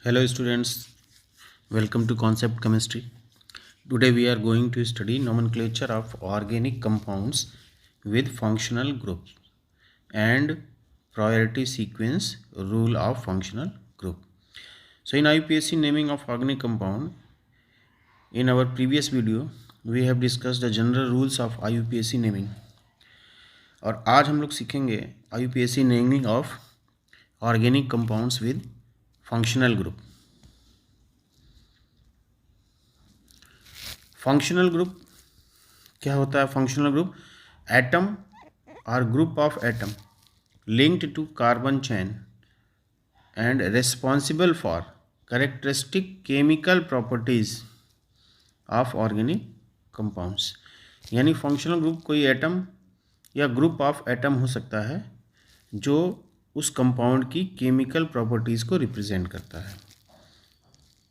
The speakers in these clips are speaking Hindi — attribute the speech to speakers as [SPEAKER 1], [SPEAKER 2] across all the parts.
[SPEAKER 1] Hello students, welcome to Concept Chemistry. Today we are going to study nomenclature of organic compounds with functional groups and priority sequence rule of functional group. So in IUPAC naming of organic compound, in our previous video we have discussed the general rules of IUPAC naming. और आज हम लोग सीखेंगे IUPAC naming of organic compounds with functional group. Functional group क्या होता है? फंक्शनल ग्रुप एटम और group of atom linked to carbon chain and responsible for characteristic chemical properties of organic compounds. यानी फंक्शनल ग्रुप कोई एटम या ग्रुप ऑफ एटम हो सकता है जो उस कंपाउंड की केमिकल प्रॉपर्टीज़ को रिप्रेजेंट करता है.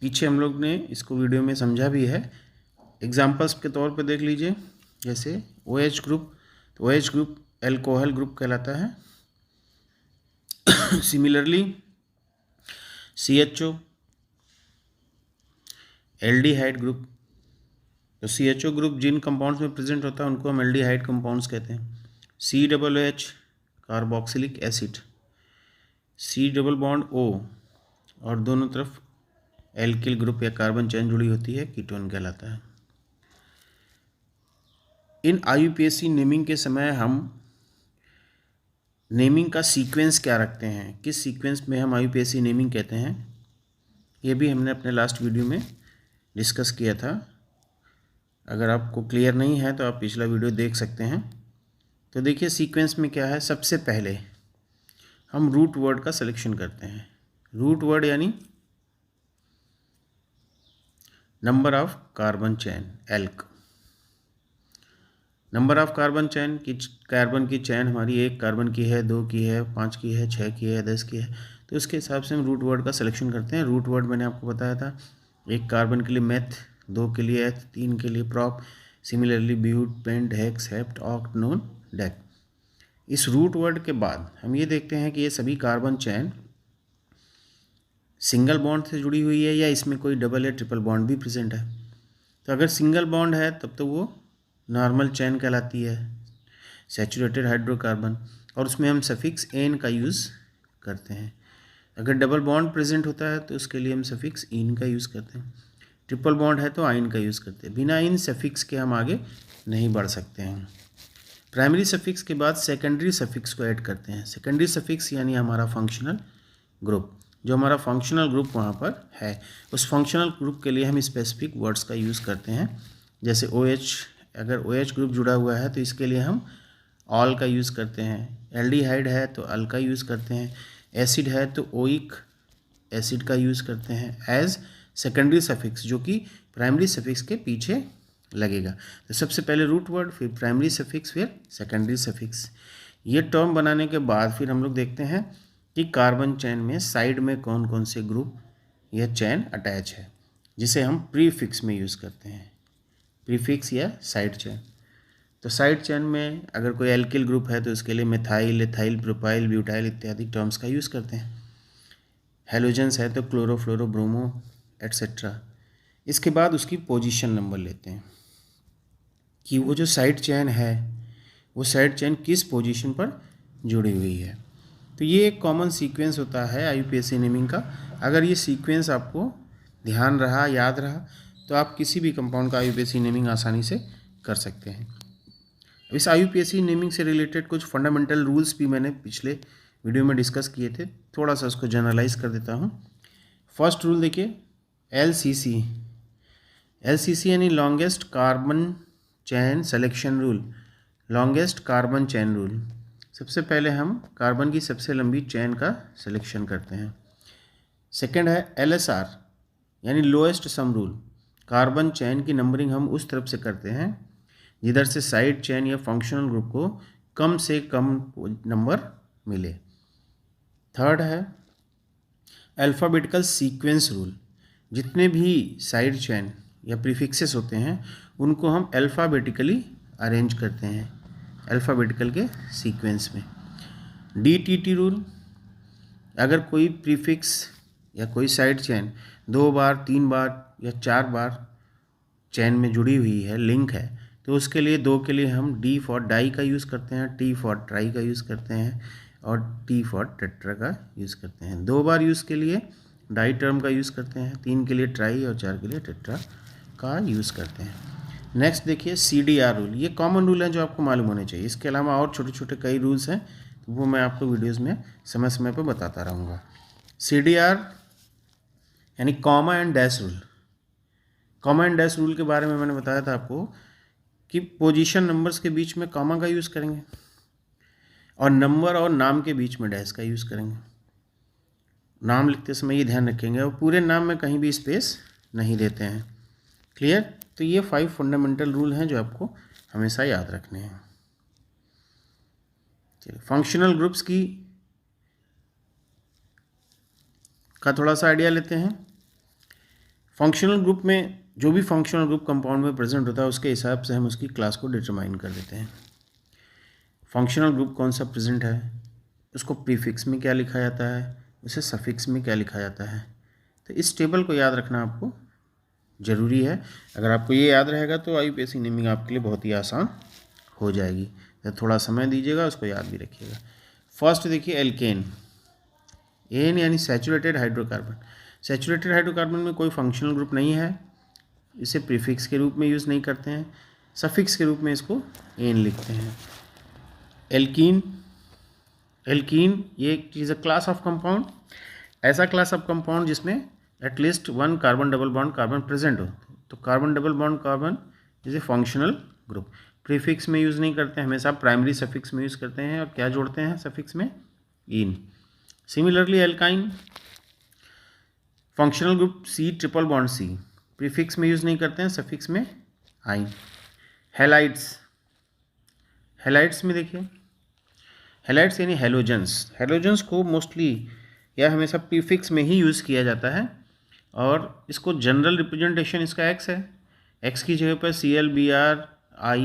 [SPEAKER 1] पीछे हम लोग ने इसको वीडियो में समझा भी है. एग्जाम्पल्स के तौर पे देख लीजिए, जैसे OH ग्रुप, तो OH ग्रुप एल्कोहल ग्रुप कहलाता है. सिमिलरली CHO एल्डिहाइड ग्रुप, तो CHO ग्रुप जिन कंपाउंड्स में प्रेजेंट होता है उनको हम एल्डिहाइड कंपाउंड्स कहते हैं. COOH carboxylic acid, C double bond O और दोनों तरफ एल्किल ग्रुप या कार्बन चेन जुड़ी होती है, कीटोन कहलाता है. इन IUPAC नेमिंग के समय हम नेमिंग का सीक्वेंस क्या रखते हैं, किस सीक्वेंस में हम IUPAC नेमिंग कहते हैं, ये भी हमने अपने लास्ट वीडियो में डिस्कस किया था. अगर आपको क्लियर नहीं है तो आप पिछला वीडियो देख सकते हैं. तो देखिए सीक्वेंस में क्या है. सबसे पहले हम रूट वर्ड का सिलेक्शन करते हैं. रूट वर्ड यानी number of carbon chain, elk. Number of carbon chain की, कार्बन की चेन हमारी 1 कार्बन की है, 2 की है, 5 की है, 6 की है, 10 की है. तो उसके हिसाब से हम रूट वर्ड का सिलेक्शन करते हैं. रूट वर्ड मैंने आपको बताया था, 1 कार्बन के लिए मेथ, 2 के लिए एथ, 3 के लिए prop, similarly but, pent, hex, hept, oct, non, dec. इस रूट वर्ड के बाद हम ये देखते हैं कि ये सभी कार्बन चेन सिंगल बॉन्ड से जुड़ी हुई है या इसमें कोई डबल या ट्रिपल बॉन्ड भी प्रेजेंट है. तो अगर सिंगल बॉन्ड है तब तो वो नॉर्मल चेन कहलाती है, सैचुरेटेड हाइड्रोकार्बन, और उसमें हम सफिक्स एन का यूज़ करते हैं. अगर डबल बॉन्ड प्रेजेंट होता है तो उसके लिए हम सफिक्स इन का यूज़ करते हैं. ट्रिपल बॉन्ड है तो आइन का यूज़ करते हैं. बिना इन सफिक्स के हम आगे नहीं बढ़ सकते हैं. प्राइमरी सफिक्स के बाद सेकेंडरी सफिक्स को ऐड करते हैं. सेकेंडरी सफिक्स यानी हमारा फंक्शनल ग्रुप, जो हमारा फंक्शनल ग्रुप वहाँ पर है, उस फंक्शनल ग्रुप के लिए हम स्पेसिफिक वर्ड्स का यूज़ करते हैं. जैसे OH, अगर OH ग्रुप जुड़ा हुआ है तो इसके लिए हम ऑल का यूज़ करते हैं. एल्डिहाइड है तो अल का यूज़ करते हैं. एसिड है तो ओइक एसिड का यूज़ करते हैं एज सेकेंडरी सफिक्स, जो कि प्राइमरी सफिक्स के पीछे लगेगा. तो सबसे पहले रूट वर्ड, फिर प्राइमरी सफिक्स, फिर सेकेंडरी सफिक्स. ये टर्म बनाने के बाद फिर हम लोग देखते हैं कि कार्बन चेन में साइड में कौन कौन से ग्रुप या चेन अटैच है, जिसे हम प्रीफिक्स में यूज़ करते हैं, प्रीफिक्स या साइड चेन. तो साइड चेन में अगर कोई एल्किल ग्रुप है तो उसके लिए मिथाइल, इथाइल, प्रोपाइल, ब्यूटाइल इत्यादि टर्म्स का यूज़ करते हैं. हेलोजेंस है तो क्लोरो, फ्लोरो, ब्रोमो एट्सेट्रा. इसके बाद उसकी पोजीशन नंबर लेते हैं कि वो जो साइड चेन है वो साइड चेन किस पोजीशन पर जुड़ी हुई है. तो ये एक कॉमन सीक्वेंस होता है IUPAC नेमिंग का. अगर ये सीक्वेंस आपको ध्यान रहा, याद रहा, तो आप किसी भी कंपाउंड का IUPAC नेमिंग आसानी से कर सकते हैं. इस IUPAC नेमिंग से रिलेटेड कुछ फंडामेंटल रूल्स भी मैंने पिछले वीडियो में डिस्कस किए थे, थोड़ा सा उसको जनरलाइज कर देता हूँ. फर्स्ट रूल देखिए, LCC. LCC यानी longest carbon chain selection rule, longest carbon chain rule. सबसे पहले हम कार्बन की सबसे लंबी चेन का सिलेक्शन करते हैं. सेकंड है LSR यानी lowest sum rule. Carbon chain की नंबरिंग हम उस तरफ से करते हैं जिधर से साइड चेन या फंक्शनल ग्रुप को कम से कम नंबर मिले. थर्ड है अल्फ़ाबेटिकल सीक्वेंस रूल. जितने भी साइड चेन या प्रीफिक्सेस होते हैं उनको हम अल्फ़ाबेटिकली अरेंज करते हैं, अल्फ़ाबेटिकल के सीक्वेंस में. DTT रूल, अगर कोई प्रीफिक्स या कोई साइड चेन 2 बार 3 बार या 4 बार चेन में जुड़ी हुई है, लिंक है, तो उसके लिए 2 के लिए हम D फॉर डाई का यूज़ करते हैं, T फॉर ट्राई का यूज़ करते हैं और T फॉर टेट्रा का यूज़ करते हैं। 2 बार यूज़ के लिए डाई टर्म का यूज़ करते हैं, 3 के लिए ट्राई और 4 के लिए टेट्रा का यूज़ करते हैं। नेक्स्ट देखिए CDR रूल। ये कॉमन रूल है जो आपको मालूम होने चाहिए। इसके अलावा और छोटे छोटे कई रूल्स हैं, तो वो मैं आपको वीडियोज़ में समय समय पर बताता रहूँगा। CDR यानी comma and dash rule. Comma and dash rule के बारे में मैंने बताया था आपको कि पोजीशन नंबर्स के बीच में कॉमा का यूज़ करेंगे और नंबर और नाम के बीच में डैश का यूज़ करेंगे। नाम लिखते समय ये ध्यान रखेंगे और पूरे नाम में कहीं भी स्पेस नहीं देते हैं। क्लियर? तो ये 5 फंडामेंटल रूल हैं जो आपको हमेशा याद रखने हैं। चलिए फंक्शनल ग्रुप्स का थोड़ा सा आइडिया लेते हैं। फंक्शनल ग्रुप में जो भी फंक्शनल ग्रुप कंपाउंड में प्रेजेंट होता है उसके हिसाब से हम उसकी क्लास को डिटरमाइन कर देते हैं। फंक्शनल ग्रुप कौन सा प्रेजेंट है, उसको प्रीफिक्स में क्या लिखा जाता है, उसे सफिक्स में क्या लिखा जाता है। तो इस टेबल को याद रखना आपको ज़रूरी है। अगर आपको ये याद रहेगा तो IUPAC नेमिंग आपके लिए बहुत ही आसान हो जाएगी। तो थोड़ा समय दीजिएगा, उसको याद भी रखिएगा। फर्स्ट देखिए एल्केन। एन यानी सैचुरेटेड हाइड्रोकार्बन। सैचुरेटेड हाइड्रोकार्बन में कोई फंक्शनल ग्रुप नहीं है, इसे प्रीफिक्स के रूप में यूज़ नहीं करते हैं, सफिक्स के रूप में इसको एन लिखते हैं। एल्कीन। एल्कीन ये is a class of compound, ऐसा क्लास ऑफ कंपाउंड जिसमें at least 1 carbon double bond carbon present हो। तो carbon double bond carbon is a functional group. Prefix में यूज़ नहीं करते हैं, हमेशा प्राइमरी सफिक्स में यूज़ करते हैं। और क्या जोड़ते हैं सफिक्स में? इन। Similarly alkyne functional group C triple bond C, prefix में यूज़ नहीं करते हैं, सफिक्स में आइन। हेलाइड्स। हेलाइड्स में देखिए, हेलाइड्स यानी हेलोजेंस। हेलोजेंस को मोस्टली या हमेशा प्रीफिक्स में ही यूज़ किया जाता है और इसको जनरल रिप्रेजेंटेशन इसका X है। X की जगह पर Cl Br I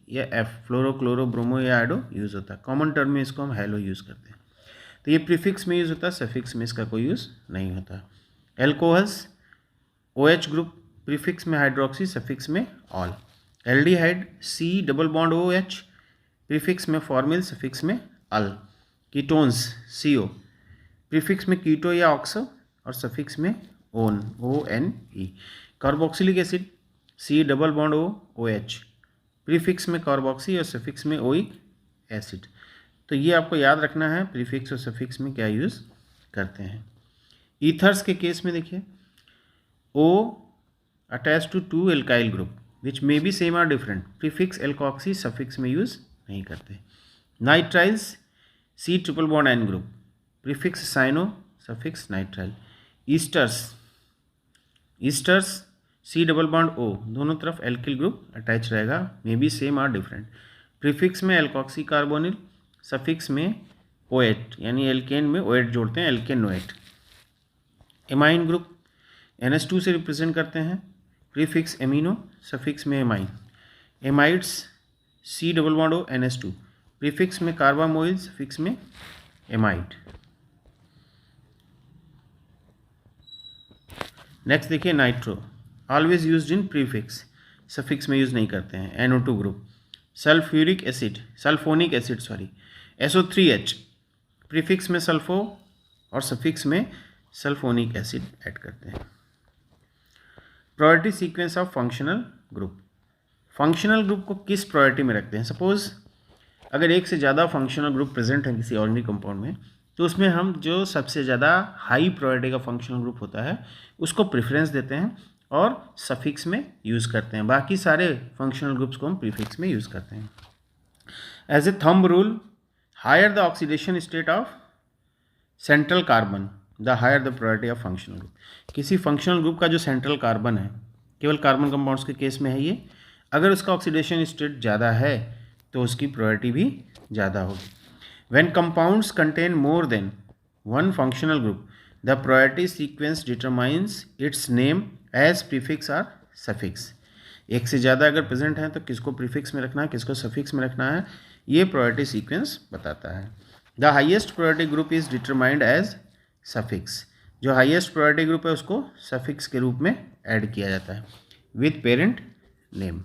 [SPEAKER 1] या F फ्लोरो क्लोरो ब्रोमो या आइडो यूज़ होता है। कॉमन टर्म में इसको हम हेलो यूज़ करते हैं। तो ये प्रीफिक्स में यूज़ होता है, सफिक्स में इसका कोई यूज़ नहीं होता। एल्कोहल्स OH ग्रुप, प्रीफिक्स में हाइड्रोक्सी, सफिक्स में all. Aldehyde C double bond OH, prefix में फॉर्मिल, सफिक्स में अल। कीटोन्स CO, प्रीफिक्स में कीटो या ऑक्सो और सफिक्स में own ONE। Carboxylic acid C double bond OH, prefix में कार्बोक्सी और सफिक्स में ओइक एसिड। तो ये आपको याद रखना है प्रीफिक्स और सफिक्स में क्या यूज़ करते हैं। ईथर्स के केस में देखिए, O attach to 2 alkyl group which may be same or different, prefix alkoxy, suffix में यूज़ नहीं करते। Nitriles C triple bond N group, prefix cyano, suffix nitrile. Esters C double bond O, दोनों तरफ एल्किल ग्रुप अटैच रहेगा, may be same or different, prefix में एल्कॉक्सी कार्बोनिल, सफिक्स में OH यानी एल्केन में OH जोड़ते हैं, एल्केनोएट। एमाइन ग्रुप NH2 से रिप्रेजेंट करते हैं, प्रीफिक्स एमिनो, सफिक्स में amine. Amides C double bond O NH2, prefix में कार्बामोइल, सफिक्स में एमाइड। नेक्स्ट देखिए nitro, always used in prefix, suffix में यूज़ नहीं करते हैं। NO2 group. Sulphuric acid, sulphonic acid sorry, SO3H, prefix में सल्फो और सफिक्स में सल्फोनिक एसिड ऐड करते हैं। Priority sequence of functional group. Functional group को किस प्रायोरिटी में रखते हैं? सपोज अगर एक से ज़्यादा फंक्शनल ग्रुप प्रेजेंट है किसी ऑर्गेनिक कंपाउंड में, तो उसमें हम जो सबसे ज़्यादा हाई प्रायोरिटी का फंक्शनल ग्रुप होता है उसको प्रेफरेंस देते हैं और सफिक्स में यूज़ करते हैं। बाकी सारे फंक्शनल ग्रुप्स को हम प्रीफिक्स में यूज़ करते हैं। As a thumb rule, higher the oxidation state of central carbon the higher the priority of functional group. किसी फंक्शनल ग्रुप का जो सेंट्रल कार्बन है, केवल कार्बन कंपाउंड्स के केस में है ये, अगर उसका ऑक्सीडेशन स्टेट ज़्यादा है तो उसकी प्रायोरिटी भी ज़्यादा होगी। When compounds contain more than one functional group the priority sequence determines its name as prefix और सफिक्स। एक से ज़्यादा अगर प्रेजेंट है तो किसको प्रीफिक्स में रखना है, किसको सफिक्स में रखना है, ये प्रायोरिटी सीक्वेंस बताता है। The highest priority group is determined as suffix. जो हाईएस्ट प्रायोरिटी ग्रुप है उसको सफिक्स के रूप में ऐड किया जाता है with parent name.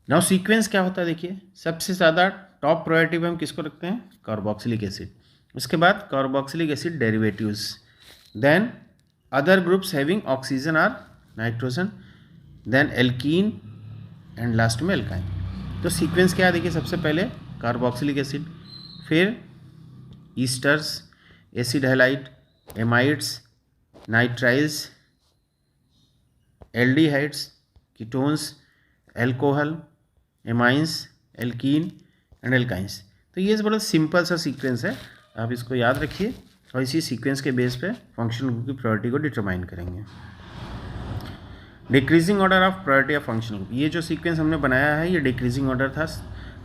[SPEAKER 1] Now sequence क्या होता है देखिए, सबसे ज़्यादा टॉप प्रायोरिटी पे हम किसको रखते हैं, कार्बोक्सिलिक एसिड, उसके बाद carboxylic acid derivatives, then other groups having oxygen or nitrogen, then alkene and last में एल्काइन। तो सीक्वेंस क्या है देखिए, सबसे पहले कार्बोक्सिलिक एसिड, फिर esters, acid halide, amides, nitriles, aldehydes, ketones, alcohol, amines, alkene and alkynes. तो ये बड़ा सिंपल सा सीक्वेंस है, आप इसको याद रखिए और इसी सीक्वेंस के बेस पे फंक्शन ग्रुप की प्रायोरिटी को डिटरमाइन करेंगे। Decreasing order of priority of function group, ये जो सीक्वेंस हमने बनाया है ये डिक्रीजिंग ऑर्डर था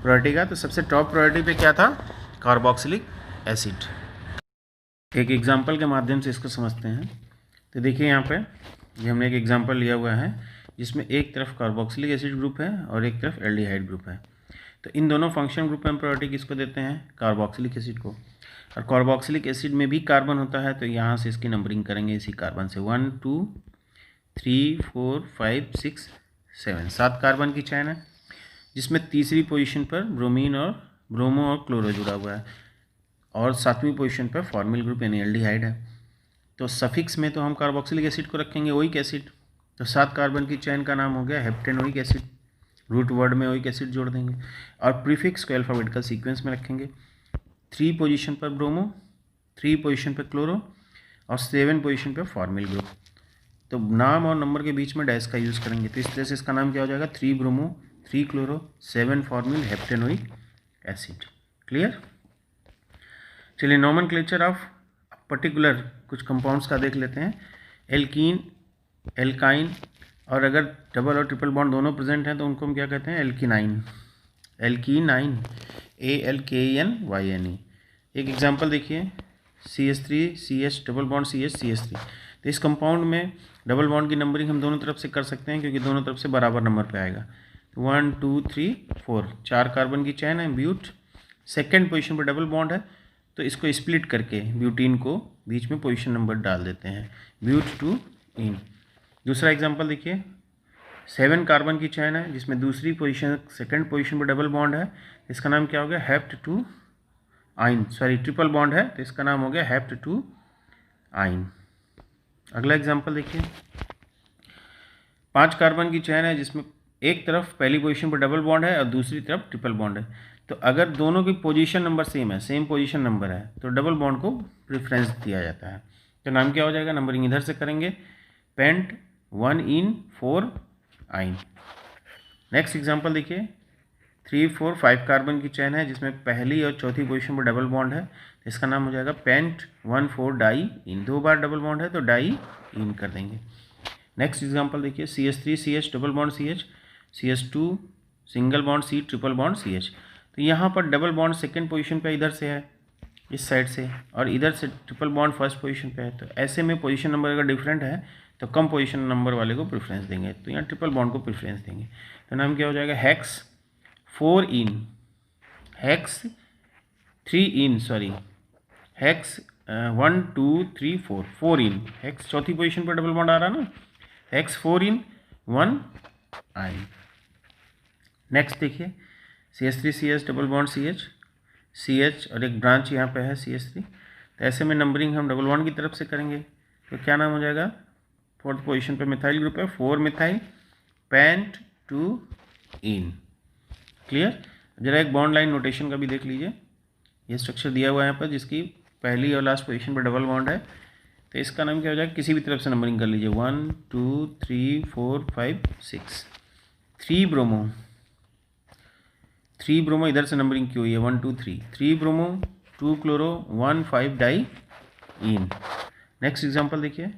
[SPEAKER 1] प्रायोरिटी का। तो सबसे टॉप प्रायोरिटी पे क्या था, कार्बोक्सिलिक एसिड। एक एग्जाम्पल के माध्यम से इसको समझते हैं। तो देखिए यहाँ पे ये हमने एक एग्जाम्पल लिया हुआ है जिसमें एक तरफ कार्बोक्सिलिक एसिड ग्रुप है और एक तरफ एल्डिहाइड ग्रुप है। तो इन दोनों फंक्शन ग्रुप में हम प्रायोरिटी किसको देते हैं, कार्बोक्सिलिक एसिड को। और कार्बोक्सिलिक एसिड में भी कार्बन होता है, तो यहाँ से इसकी नंबरिंग करेंगे इसी कार्बन से, 1 2 3 4 5 6 7, 7 कार्बन की चैन है, जिसमें तीसरी पोजीशन पर ब्रोमीन और ब्रोमो और क्लोरो जुड़ा हुआ है, और 7वीं पोजीशन पर फॉर्मिल ग्रुप यानी एल्डिहाइड है। तो सफिक्स में तो हम कार्बोक्सिलिक एसिड को रखेंगे ओइक एसिड, तो 7 कार्बन की चैन का नाम हो गया हेप्टेनोइक एसिड, रूट वर्ड में ओइक एसिड जोड़ देंगे, और प्रीफिक्स को अल्फ़ाबेटिकल सीक्वेंस में रखेंगे। 3 पोजीशन पर ब्रोमो, 3 पोजीशन पर क्लोरो और 7 पोजीशन पर फॉर्मिल ग्रुप। तो नाम और नंबर के बीच में डैश का यूज़ करेंगे, तो इस तरह से इसका नाम क्या हो जाएगा, 3 bromo 3 chloro 7 formyl heptanoic acid. Clear. चलिए नोमेनक्लेचर ऑफ पर्टिकुलर कुछ कंपाउंड्स का देख लेते हैं। एल्कीन, एल्काइन, और अगर डबल और ट्रिपल बॉन्ड दोनों प्रेजेंट हैं तो उनको हम क्या कहते हैं, एल्कीनाइन, एल्कीनाइन, ALKENYNE। एक एग्जांपल देखिए, CH3CH डबल बॉन्ड CH3। तो इस कंपाउंड में डबल बॉन्ड की नंबरिंग हम दोनों तरफ से कर सकते हैं क्योंकि दोनों तरफ से बराबर नंबर पे आएगा। 1 2 3 4, 4 कार्बन की चैन है, ब्यूट। सेकेंड पोजीशन पर डबल बॉन्ड है, तो इसको स्प्लिट करके ब्यूटीन को बीच में पोजीशन नंबर डाल देते हैं, ब्यूट टू इन। दूसरा एग्जांपल देखिए, 7 कार्बन की चैन है जिसमें दूसरी पोजीशन सेकंड पोजीशन पर डबल बॉन्ड है, इसका नाम क्या हो गया, hept two yne, sorry triple bond है तो इसका नाम हो गया हेप्ट टू आइन। अगला एग्जांपल देखिए, 5 कार्बन की चैन है जिसमें एक तरफ पहली पोजीशन पर डबल बॉन्ड है और दूसरी तरफ ट्रिपल बॉन्ड है। तो अगर दोनों की पोजीशन नंबर सेम है, सेम पोजीशन नंबर है, तो डबल बॉन्ड को प्रेफरेंस दिया जाता है। तो नाम क्या हो जाएगा, नंबरिंग इधर से करेंगे, पेंट 1 इन 4 आइन। नेक्स्ट एग्जांपल देखिए, 3 4 5 कार्बन की चैन है जिसमें पहली और चौथी पोजीशन पर डबल बॉन्ड है, तो इसका नाम हो जाएगा पेंट 1 4 डाई इन। 2 बार डबल बॉन्ड है तो डाई इन कर देंगे। नेक्स्ट एग्जांपल देखिए, CH3CH double bond CH, CH2 single bond C triple bond CH। तो यहाँ पर डबल बॉन्ड सेकेंड पोजीशन पे इधर से है इस साइड से, और इधर से ट्रिपल बॉन्ड फर्स्ट पोजीशन पे है। तो ऐसे में पोजीशन नंबर अगर डिफरेंट है तो कम पोजीशन नंबर वाले को प्रेफरेंस देंगे, तो यहाँ ट्रिपल बॉन्ड को प्रेफरेंस देंगे। तो नाम क्या हो जाएगा, हेक्स 4 इन, हेक्स 3 इन, सॉरी हेक्स 1 2 3 4 4 इन, हेक्स चौथी पोजीशन पर डबल बॉन्ड आ रहा ना, हेक्स 4 इन 1 आइन। नेक्स्ट देखिए, CH3CH double bond CH, CH और एक ब्रांच यहाँ पे है CH3। तो ऐसे में नंबरिंग हम डबल बॉन्ड की तरफ से करेंगे, तो क्या नाम हो जाएगा, फोर्थ पोजीशन पे मिथाइल ग्रुप है, 4 मिथाइल पेंट 2 इन। क्लियर। जरा एक बॉन्ड लाइन नोटेशन का भी देख लीजिए, ये स्ट्रक्चर दिया हुआ है यहाँ पर जिसकी पहली और लास्ट पोजीशन पर डबल बॉन्ड है, तो इसका नाम क्या हो जाएगा, किसी भी तरफ से नंबरिंग कर लीजिए, 1 2 3 4 5 6। 3 ब्रोमो, 3 ब्रोमो इधर से नंबरिंग की हुई है, 1 2 3, 3 ब्रोमो 2 क्लोरो 1 5 डाई इन। नेक्स्ट एग्जांपल देखिए,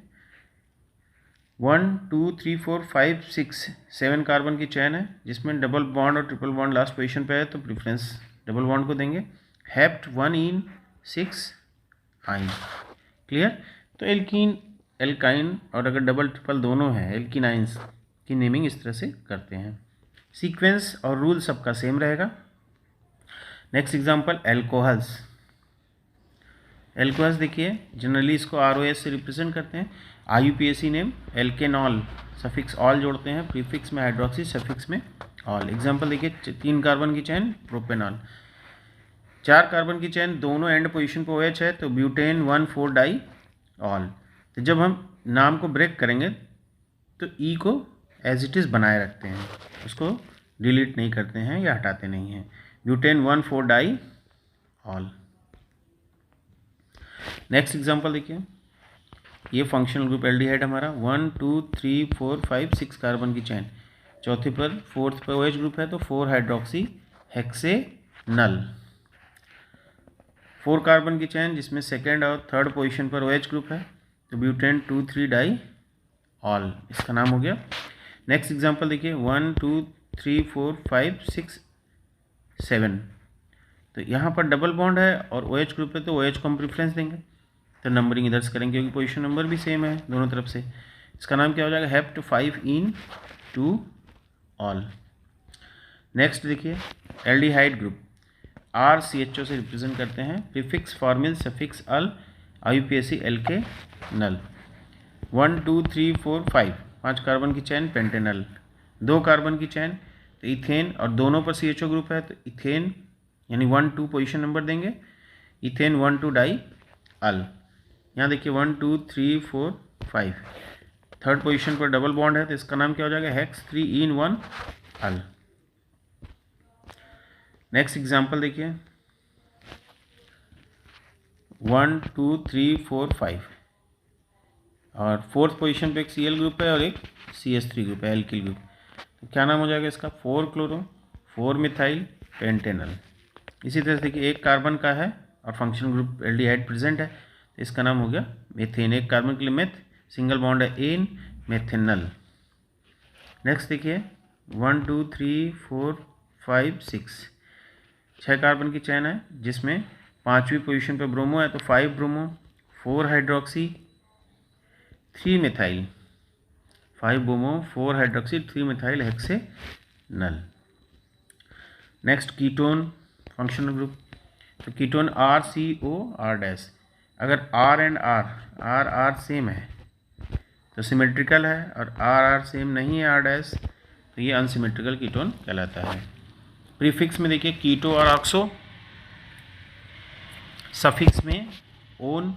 [SPEAKER 1] 1 2 3 4 5 6 7 कार्बन की चैन है जिसमें डबल बॉन्ड और ट्रिपल बॉन्ड लास्ट पोजीशन पे है, तो प्रेफरेंस डबल बॉन्ड को देंगे, हेप्ट 1 इन 6 आइन। क्लियर। तो एल्कीन, एल्काइन और अगर डबल ट्रिपल दोनों हैं, एल्कीनाइंस की नेमिंग इस तरह से करते हैं। सीक्वेंस और रूल सबका सेम रहेगा। नेक्स्ट एग्जांपल, एल्कोहल्स, एल्कोहस देखिए जनरली इसको ROS से रिप्रेजेंट करते हैं। IUPAC नेम एल्केनॉल, सफिक्स ऑल जोड़ते हैं, प्रीफिक्स में हाइड्रोक्सी, सफिक्स में ऑल। एग्जांपल देखिए 3 कार्बन की चेन प्रोपेनॉल, 4 कार्बन की चेन दोनों एंड पोजीशन पर OH है तो ब्यूटेन 1,4 डाई ऑल। तो जब हम नाम को ब्रेक करेंगे तो E को एज इट इज़ बनाए रखते हैं, उसको डिलीट नहीं करते हैं या हटाते नहीं हैं। Butane 1,4 di ol. Next example देखिए, ये फंक्शनल ग्रुप एल्डिहाइड हमारा 1 2 3 4 5 6 कार्बन की चेन, चौथे पर फोर्थ पर OH ग्रुप है तो 4 हाइड्रोक्सी हेक्सेनल। 4 कार्बन की चेन जिसमें सेकेंड और थर्ड पोजीशन पर OH ग्रुप है तो ब्यूटेन 2,3 डाई ऑल, इसका नाम हो गया। नेक्स्ट एग्जांपल देखिए 1 2 3 4 5 6 7, तो यहाँ पर डबल बॉन्ड है और OH ग्रुप है तो OH को हम प्रेफरेंस देंगे, तो नंबरिंग इधर से करेंगे क्योंकि पोजीशन नंबर भी सेम है दोनों तरफ से। इसका नाम क्या हो जाएगा, हेप्ट 5 इन 2 ऑल। नेक्स्ट देखिए एल्डिहाइड ग्रुप RCHO से रिप्रेजेंट करते हैं, प्रीफिक्स फॉर्मिल सफिक्स अल, IUPAC एल्के नल। 1 2 3 4 5, 5 कार्बन की चैन पेंटेनल, 2 कार्बन की चैन तो इथेन और दोनों पर CHO ग्रुप है तो इथेन यानी 1 2 पोजीशन नंबर देंगे, इथेन 1 2 डाई अल। यहाँ देखिए 1 2 3 4 5, थर्ड पोजीशन पर डबल बॉन्ड है तो इसका नाम क्या हो जाएगा, हेक्स 3 इन 1 अल। नेक्स्ट एग्जांपल देखिए 1 2 3 4 5, और फोर्थ पोजीशन पे एक Cl ग्रुप है और एक CH3 ग्रुप है, एल्किल ग्रुप, तो क्या नाम हो जाएगा इसका, 4 क्लोरो 4 मिथाइल पेंटेनल। इसी तरह से देखिए एक कार्बन का है और फंक्शनल ग्रुप एल्डिहाइड प्रेजेंट है तो इसका नाम हो गया मेथेन, एक कार्बन के लिए मेथ, सिंगल बॉन्ड है एन, मेथेनल। नेक्स्ट देखिए 1 2 3 4 5 6, 6 कार्बन की चैन है जिसमें 5वीं पोजीशन पे ब्रोमो है तो 5 bromo 4 hydroxy 3 methyl, 5 bromo 4 hydroxy 3 methyl hexanal. Next ketone functional group, तो कीटोन RCOR डैश, अगर R एंड R सेम है तो सिमेट्रिकल है और R सेम नहीं है R डैश तो ये अनसिमेट्रिकल कीटोन कहलाता है। प्रीफिक्स में देखिए कीटो और ऑक्सो, सफिक्स में ओन,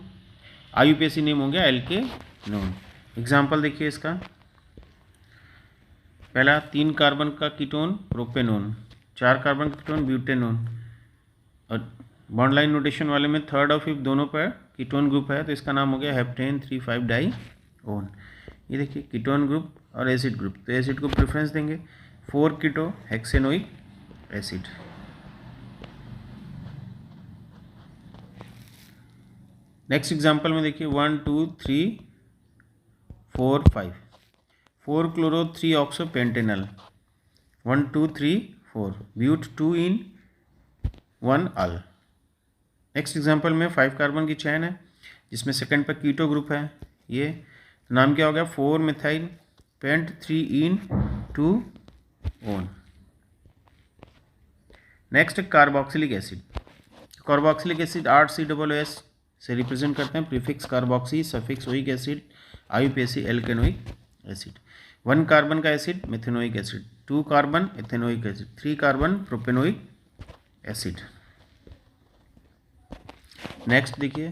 [SPEAKER 1] IUPAC नेम हो गया एल्केनोन। एग्जाम्पल देखिए इसका, पहला 3 कार्बन का कीटोन प्रोपेनोन, 4 कार्बन का कीटोन ब्यूटेनोन, और बॉन्ड लाइन नोटेशन वाले में थर्ड और फिफ्थ दोनों पर कीटोन ग्रुप है तो इसका नाम हो गया हेप्टेन 3,5 डाई ओन। ये देखिए कीटोन ग्रुप और एसिड ग्रुप, तो एसिड को प्रेफरेंस देंगे, 4 keto hexanoic acid. Next example में देखिए 1 2 3 4 5, 4 chloro 3 oxo pentanal, 1 2 3 4 but 2 yne 1 al. Next example में 5 कार्बन की चैन है जिसमें सेकंड पर कीटो ग्रुप है, ये नाम क्या हो गया, 4 methyl pent 3 en 2 one. Next carboxylic acid, carboxylic acid RCOOS से रिप्रेजेंट करते हैं, prefix carboxy suffix oic acid, IUPAC alkanoic acid. 1 carbon का acid methanoic acid, 2 carbon ethanoic acid, 3 carbon propanoic acid. Next देखिए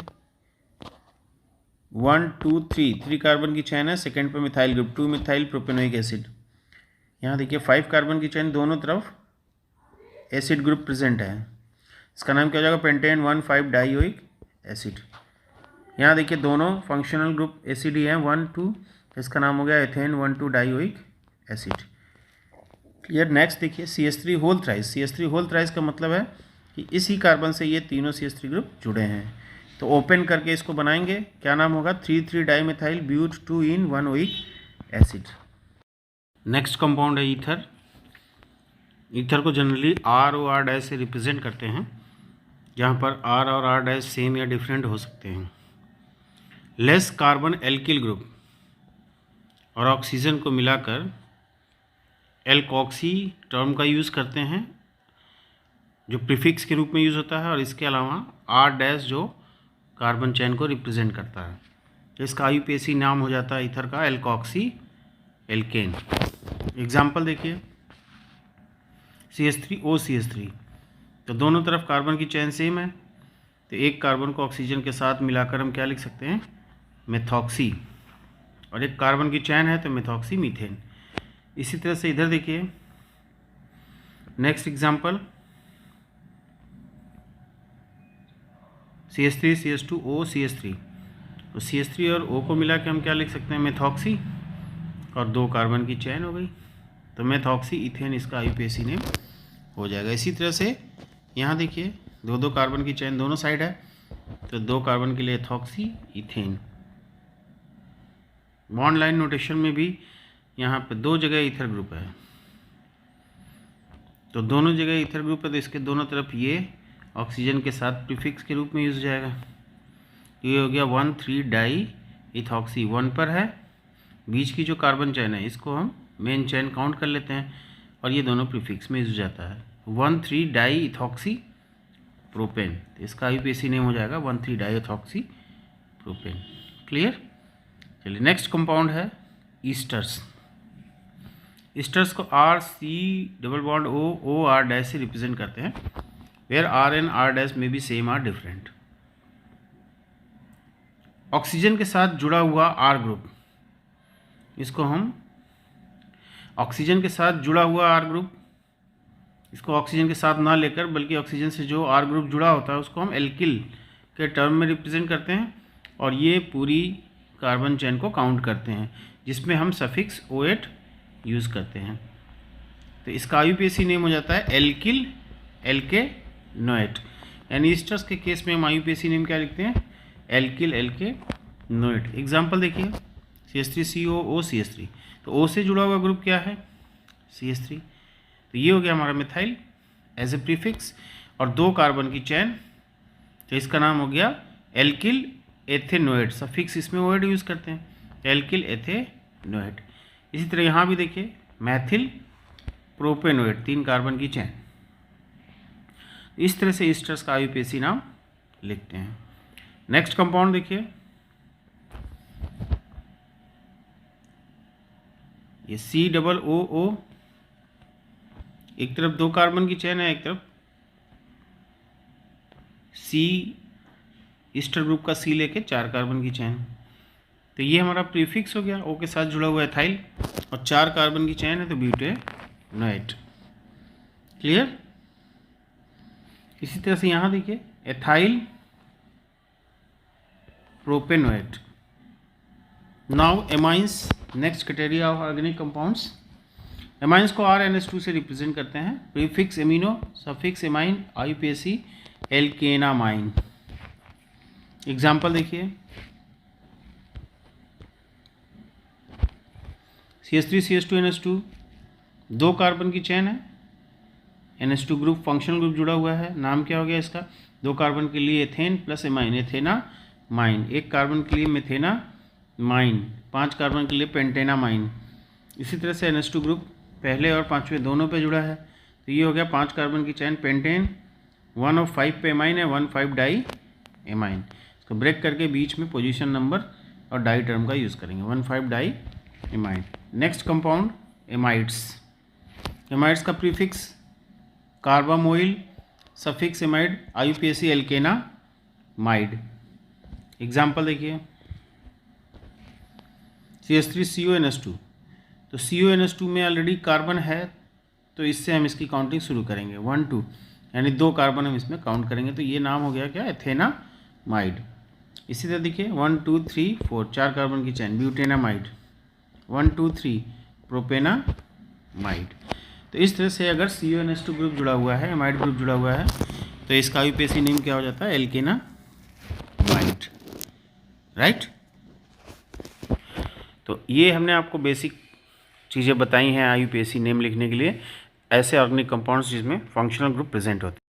[SPEAKER 1] 1 2 3 कार्बन की चैन है, सेकेंड पर methyl group 2 methyl propanoic acid. यहाँ देखिए 5 कार्बन की चैन, दोनों तरफ एसिड ग्रुप प्रेजेंट है, इसका नाम क्या हो जाएगा, पेंटेन 1,5 डाइओइक एसिड। यहाँ देखिए दोनों फंक्शनल ग्रुप एसिड ही हैं 1 2, इसका नाम हो गया ethane 1 2 dioic acid. Clear. Next देखिए CH3 whole thrice, CH3 whole thrice का मतलब है कि इसी कार्बन से ये तीनों CH3 ग्रुप जुड़े हैं, तो ओपन करके इसको बनाएंगे, क्या नाम होगा, 3,3 dimethyl but 2 yne 1 oic acid. Next compound है ईथर। ईथर को जनरली R और R डैश से रिप्रेजेंट करते हैं, जहाँ पर R और R डैश सेम या डिफरेंट हो सकते हैं। लेस कार्बन एल्किल ग्रुप और ऑक्सीजन को मिलाकर एल्कोक्सी टर्म का यूज़ करते हैं जो प्रीफिक्स के रूप में यूज़ होता है, और इसके अलावा R डैश जो कार्बन चेन को रिप्रेजेंट करता है। तो इसका IUPAC नाम हो जाता है ईथर का एल्कोक्सी एल्केन। एग्जाम्पल देखिए, CH3OCH3, तो दोनों तरफ कार्बन की चेन सेम है, तो एक कार्बन को ऑक्सीजन के साथ मिलाकर हम क्या लिख सकते हैं, मेथॉक्सी, और एक कार्बन की चेन है तो मेथॉक्सी मीथेन। इसी तरह से इधर देखिए, नेक्स्ट एग्जाम्पल CH3CH2OCH3, तो CH3 और O को मिला के हम क्या लिख सकते हैं, मेथॉक्सी, और दो कार्बन की चेन हो गई, तो मेथॉक्सी इथेन इसका IUPAC नेम हो जाएगा। इसी तरह से यहाँ देखिए, दो कार्बन की चेन दोनों साइड है, तो दो कार्बन के लिए ethoxy ethane. Bond line notation में भी यहाँ पे दो जगह ईथर ग्रुप है, तो दोनों जगह ईथर ग्रुप है, तो इसके दोनों तरफ ये ऑक्सीजन के साथ प्रीफिक्स के रूप में यूज हो जाएगा। ये हो गया 1,3 डाई इथॉक्सी, 1 पर है, बीच की जो कार्बन चेन है इसको हम मेन चेन काउंट कर लेते हैं, और ये दोनों प्रीफिक्स में यूज हो जाता है, 1,3 डाई इथॉक्सी प्रोपेन, तो इसका IUPAC नेम हो जाएगा 1,3 डाई इथॉक्सी प्रोपेन। क्लियर। चलिए नेक्स्ट कंपाउंड है ईस्टर्स। ईस्टर्स को RC⋯OOR' से रिप्रेजेंट करते हैं, वेयर R and R' में भी सेम आर डिफरेंट। ऑक्सीजन के साथ जुड़ा हुआ R ग्रुप, इसको हम ऑक्सीजन के साथ जुड़ा हुआ R ग्रुप, इसको ऑक्सीजन के साथ ना लेकर बल्कि ऑक्सीजन से जो R ग्रुप जुड़ा होता है उसको हम एल्किल के टर्म में रिप्रेजेंट करते हैं, और ये पूरी कार्बन चेन को काउंट करते हैं, जिसमें हम सफिक्स OH यूज़ करते हैं। तो इसका IUPAC नेम हो जाता है एल्किल एल्केनोएट, यानी ईस्टर्स के केस में हम IUPAC नेम क्या लिखते हैं, एल्किल एल्केनोएट। एग्जाम्पल देखिए, CH3COOCH3, तो O से जुड़ा हुआ ग्रुप क्या है, CH3, तो ये हो गया हमारा मिथाइल एज ए प्रीफिक्स, और दो कार्बन की चेन, तो इसका नाम हो गया एल्किल एथेनोएट, सफिक्स इसमें OH यूज़ करते हैं, एल्किल एथेनोएट। इसी तरह यहाँ भी देखिए, मैथिल प्रोपेनोएट, 3 कार्बन की चेन। इस तरह से ईस्टर्स का IUPAC नाम लिखते हैं। नेक्स्ट कंपाउंड देखिए, ये COOO, एक तरफ दो कार्बन की चेन है, एक तरफ C ईस्टर ग्रुप का C लेके 4 कार्बन की चेन, तो ये हमारा प्रीफिक्स हो गया, O के साथ जुड़ा हुआ एथाइल, और 4 कार्बन की चेन है तो ब्यूटेनोएट। क्लियर। इसी तरह से यहाँ देखिए, ethyl propanoate. Now amines, next criteria of organic compounds. Amines को RNS2 से रिप्रेजेंट करते हैं, prefix amino, suffix amine, IUPAC alkanamine. Example देखिए, CH3CH2NH2, 2 कार्बन की चेन है, NH2 ग्रुप फंक्शनल ग्रुप जुड़ा हुआ है, नाम क्या हो गया इसका, 2 कार्बन के लिए एथेन प्लस एमाइन, एथेनामाइन, 1 कार्बन के लिए मेथेनामाइन, 5 कार्बन के लिए पेंटेनामाइन। इसी तरह से NH2 ग्रुप पहले और 5वें दोनों पे जुड़ा है, तो ये हो गया 5 कार्बन की चेन पेंटेन, 1 और 5 पे एमाइन है, 1,5 डाई एमाइन। इसको ब्रेक करके बीच में पोजीशन नंबर और डाई टर्म का यूज़ करेंगे, 1,5 di amine. Next compound amides. Amides का prefix carbamoyl, suffix amide, IUPAC alkanamide. Example देखिए, CH3CONH2, तो CONH2 में ऑलरेडी कार्बन है, तो इससे हम इसकी काउंटिंग शुरू करेंगे, 1 2, यानी 2 कार्बन हम इसमें काउंट करेंगे, तो ये नाम हो गया क्या, एथेनामाइड। इसी तरह देखिए, 1 2 3 4, 4 कार्बन की चेन, ब्यूटेनामाइड, 1 2 3 प्रोपेनामाइड। तो इस तरह से अगर CONH2 ग्रुप जुड़ा हुआ है, एमाइड ग्रुप जुड़ा हुआ है, तो इसका IUPAC नेम क्या हो जाता है, एल्केनामाइड। राइट। तो ये हमने आपको बेसिक चीज़ें बताई हैं IUPAC नेम लिखने के लिए, ऐसे ऑर्गेनिक कंपाउंड्स जिसमें फंक्शनल ग्रुप प्रेजेंट होते हैं।